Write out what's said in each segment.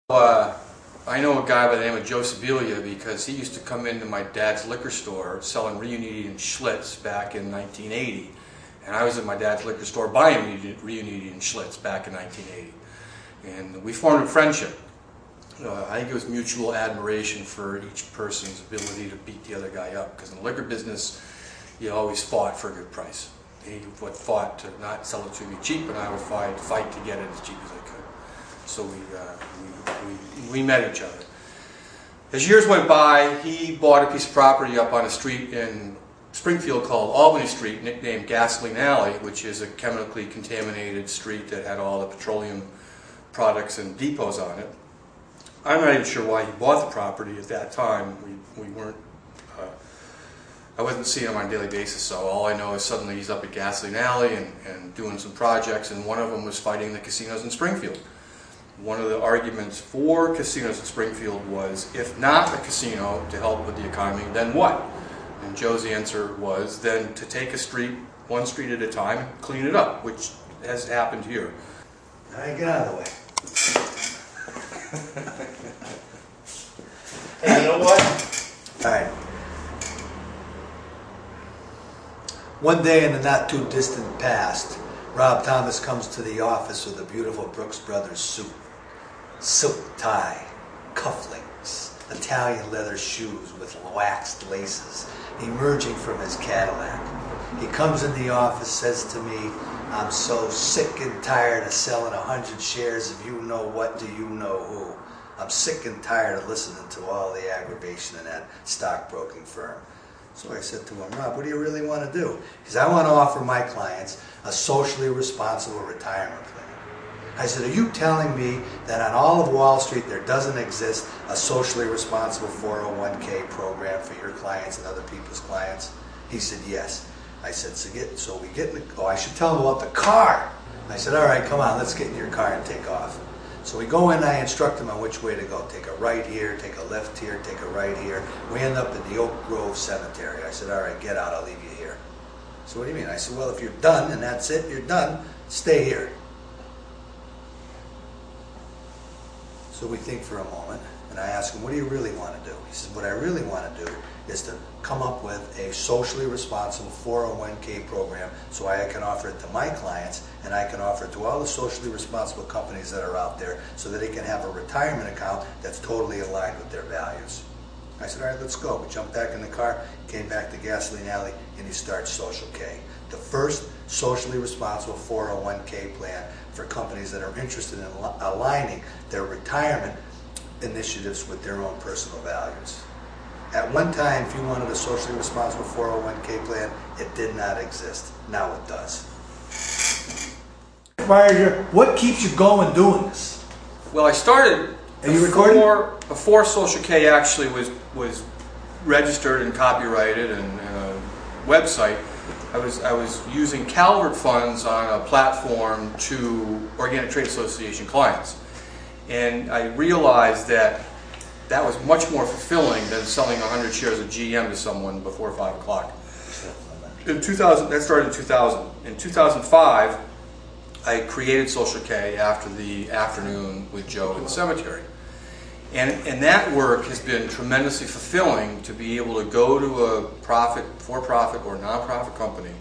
I know a guy by the name of Joe Sibilia because he used to come into my dad's liquor store selling Reuniti and Schlitz back in 1980. And I was at my dad's liquor store buying Reuniti and Schlitz back in 1980. And we formed a friendship. I think it was mutual admiration for each person's ability to beat the other guy up. Because in the liquor business, you always fought for a good price. He would fought to not sell it to me cheap, and I would fight to get it as cheap as I could. So we met each other. As years went by, he bought a piece of property up on a street in Springfield called Albany Street, nicknamed Gasoline Alley, which is a chemically contaminated street that had all the petroleum products and depots on it. I'm not even sure why he bought the property at that time. We weren't. I wasn't seeing him on a daily basis, so all I know is suddenly he's up at Gasoline Alley and doing some projects, and one of them was fighting the casinos in Springfield. One of the arguments for casinos in Springfield was, if not a casino to help with the economy, then what? And Joe's answer was then to take a street, one street at a time, and clean it up, which has happened here. All right, get out of the way. Hey, you know what? All right. One day in the not too distant past, Rob Thomas comes to the office with a beautiful Brooks Brothers suit. Silk tie, cufflinks, Italian leather shoes with waxed laces, emerging from his Cadillac. He comes in the office, says to me, "I'm so sick and tired of selling 100 shares of you know what do you know who. I'm sick and tired of listening to all the aggravation in that stockbroking firm." So I said to him, "Rob, what do you really want to do?" He said, "I want to offer my clients a socially responsible retirement plan." I said, "Are you telling me that on all of Wall Street there doesn't exist a socially responsible 401k program for your clients and other people's clients?" He said, "Yes." I said, so we get in the, oh, I should tell him about the car. I said, "All right, come on, let's get in your car and take off." So we go in and I instruct him on which way to go. Take a right here, take a left here, take a right here. We end up at the Oak Grove Cemetery. I said, "All right, get out, I'll leave you here." So what do you mean? I said, "Well, if you're done and that's it, you're done, stay here." So we think for a moment, and I ask him, "What do you really want to do?" He says, "What I really want to do is to come up with a socially responsible 401k program so I can offer it to my clients and I can offer it to all the socially responsible companies that are out there so that they can have a retirement account that's totally aligned with their values." I said, "All right, let's go." We jumped back in the car, came back to Gasoline Alley, and he starts Social K, the first socially responsible 401k plan for companies that are interested in aligning their retirement initiatives with their own personal values. At one time, if you wanted a socially responsible 401k plan, it did not exist. Now it does. What keeps you going doing this? Well, I started before Social K actually was registered and copyrighted and a website. I was using Calvert funds on a platform to Organic Trade Association clients, and I realized that was much more fulfilling than selling 100 shares of GM to someone before 5 o'clock. In 2000, that started in 2000. In 2005, I created Social K after the afternoon with Joe in the cemetery. And that work has been tremendously fulfilling, to be able to go to a for-profit or non-profit company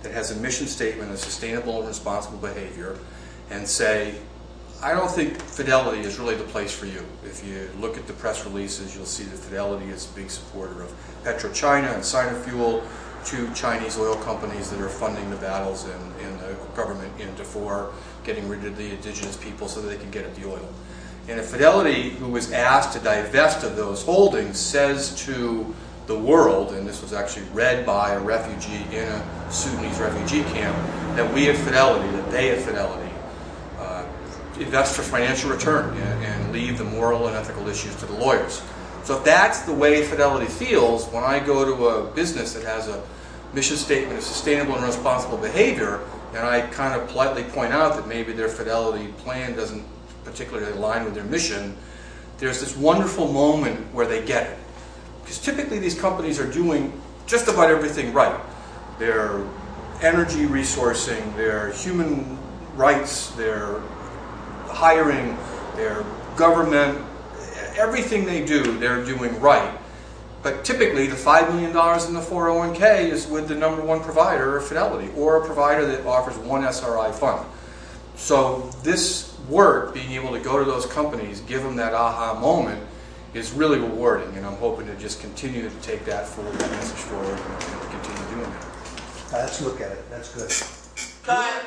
that has a mission statement of sustainable and responsible behavior and say, "I don't think Fidelity is really the place for you." If you look at the press releases, you'll see that Fidelity is a big supporter of PetroChina and Sinofuel, two Chinese oil companies that are funding the battles in the government in Darfur, getting rid of the indigenous people so that they can get at the oil. And if Fidelity, who was asked to divest of those holdings, says to the world, and this was actually read by a refugee in a Sudanese refugee camp, that we at Fidelity, that they at Fidelity, invest for financial return and leave the moral and ethical issues to the lawyers. So if that's the way Fidelity feels, when I go to a business that has a mission statement of sustainable and responsible behavior, and I kind of politely point out that maybe their Fidelity plan doesn't particularly align with their mission, there's this wonderful moment where they get it. Because typically these companies are doing just about everything right. Their energy resourcing, their human rights, their hiring, their government, everything they do, they're doing right. But typically, the $5 million in the 401k is with the #1 provider, Fidelity, or a provider that offers one SRI fund. So this work, being able to go to those companies, give them that aha moment, is really rewarding, and I'm hoping to just continue to take that forward, that message forward, and continue doing that. Let's look at it. That's good. Cut.